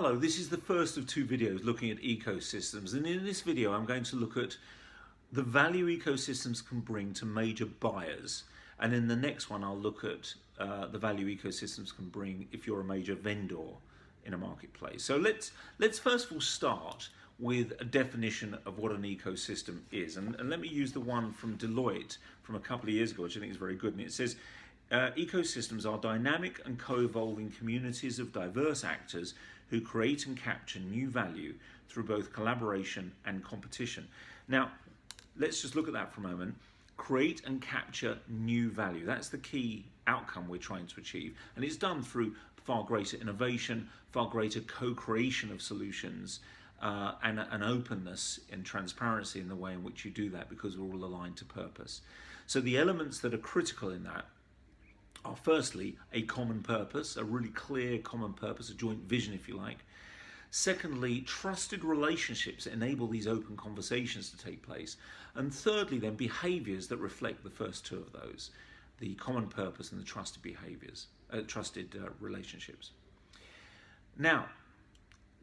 Hello, this is the first of two videos looking at ecosystems, and in this video I'm going to look at the value ecosystems can bring to major buyers, and in the next one I'll look at the value ecosystems can bring if you're a major vendor in a marketplace. So let's first of all start with a definition of what an ecosystem is, and let me use the one from Deloitte from a couple of years ago, which I think is very good, and it says ecosystems are dynamic and co-evolving communities of diverse actors who create and capture new value through both collaboration and competition. Now, let's just look at that for a moment. Create and capture new value. That's the key outcome we're trying to achieve. And it's done through far greater innovation, far greater co-creation of solutions, and an openness and transparency in the way in which you do that, because we're all aligned to purpose. So the elements that are critical in that are firstly a common purpose, a really clear common purpose, a joint vision if you like. Secondly, trusted relationships that enable these open conversations to take place. And thirdly then, behaviours that reflect the first two of those, the common purpose and the trusted behaviours, trusted relationships. Now,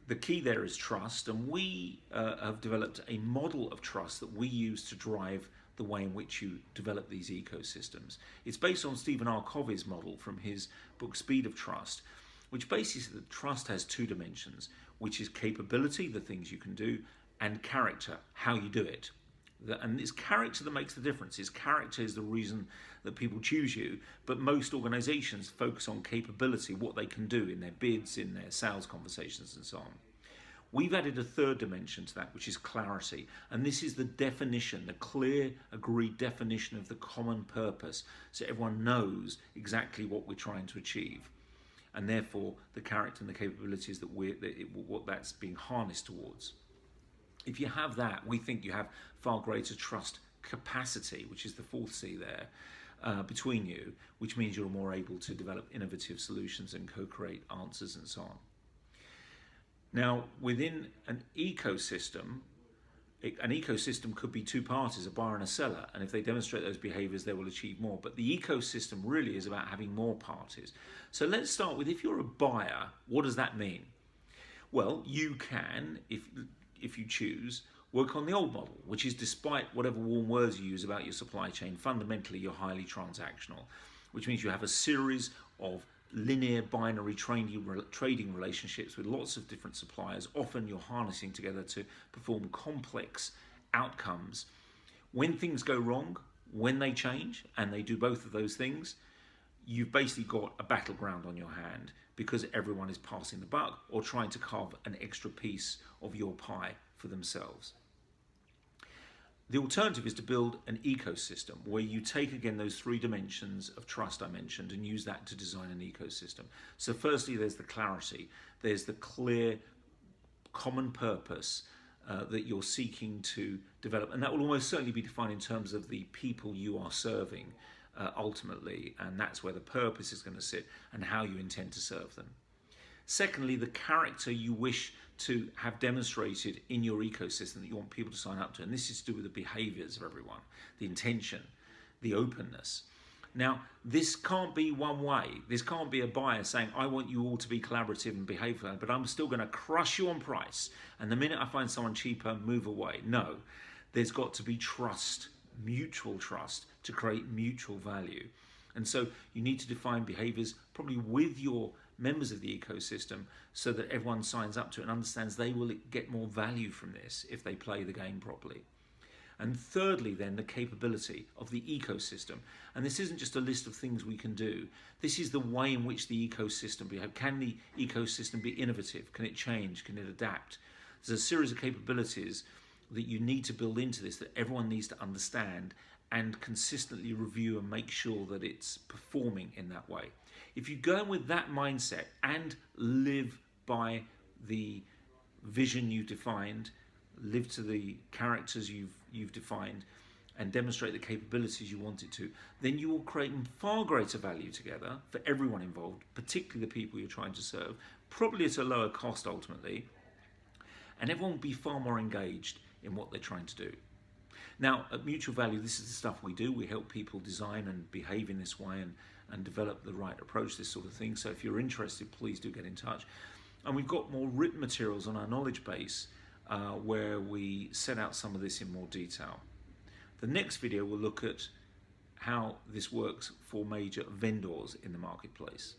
the key there is trust, and we have developed a model of trust that we use to drive the way in which you develop these ecosystems. It's based on Stephen R. Covey's model from his book Speed of Trust, which basically says that trust has two dimensions, which is capability, the things you can do, and character, how you do it. And it's character that makes the difference. It's character is the reason that people choose you, but most organizations focus on capability, what they can do in their bids, in their sales conversations and so on. We've added a third dimension to that, which is clarity. And this is the definition, the clear, agreed definition of the common purpose, so everyone knows exactly what we're trying to achieve. And therefore, the character and the capabilities that what that's being harnessed towards. If you have that, we think you have far greater trust capacity, which is the fourth C there, between you, which means you're more able to develop innovative solutions and co-create answers and so on. Now, within an ecosystem could be two parties, a buyer and a seller, and if they demonstrate those behaviors, they will achieve more. But the ecosystem really is about having more parties. So let's start with, if you're a buyer, what does that mean? Well, you can, if you choose, work on the old model, which is, despite whatever warm words you use about your supply chain, fundamentally you're highly transactional, which means you have a series of linear binary trading relationships with lots of different suppliers. Often you're harnessing together to perform complex outcomes. When things go wrong, when they change, and they do both of those things, you've basically got a battleground on your hand, because everyone is passing the buck or trying to carve an extra piece of your pie for themselves. The alternative is to build an ecosystem where you take again those three dimensions of trust I mentioned and use that to design an ecosystem. So firstly, there's the clarity. There's the clear common purpose that you're seeking to develop. And that will almost certainly be defined in terms of the people you are serving ultimately. And that's where the purpose is going to sit and how you intend to serve them. Secondly, the character you wish to have demonstrated in your ecosystem that you want people to sign up to. And this is to do with the behaviors of everyone, the intention, the openness. Now, this can't be one way. This can't be a buyer saying, I want you all to be collaborative and behave, but I'm still going to crush you on price. And the minute I find someone cheaper, move away. No, there's got to be trust, mutual trust, to create mutual value. And so you need to define behaviors probably with your members of the ecosystem so that everyone signs up to it and understands they will get more value from this if they play the game properly. And thirdly then, the capability of the ecosystem. And this isn't just a list of things we can do. This is the way in which the ecosystem behaves. Can the ecosystem be innovative? Can it change? Can it adapt? There's a series of capabilities that you need to build into this that everyone needs to understand and consistently review and make sure that it's performing in that way. If you go in with that mindset and live by the vision you defined, live to the characters you've defined, and demonstrate the capabilities you want it to, then you will create far greater value together for everyone involved, particularly the people you're trying to serve, probably at a lower cost ultimately, and everyone will be far more engaged in what they're trying to do. Now, at Mutual Value, this is the stuff we do. We help people design and behave in this way and develop the right approach, this sort of thing. So if you're interested, please do get in touch. And we've got more written materials on our knowledge base where we set out some of this in more detail. The next video will look at how this works for major vendors in the marketplace.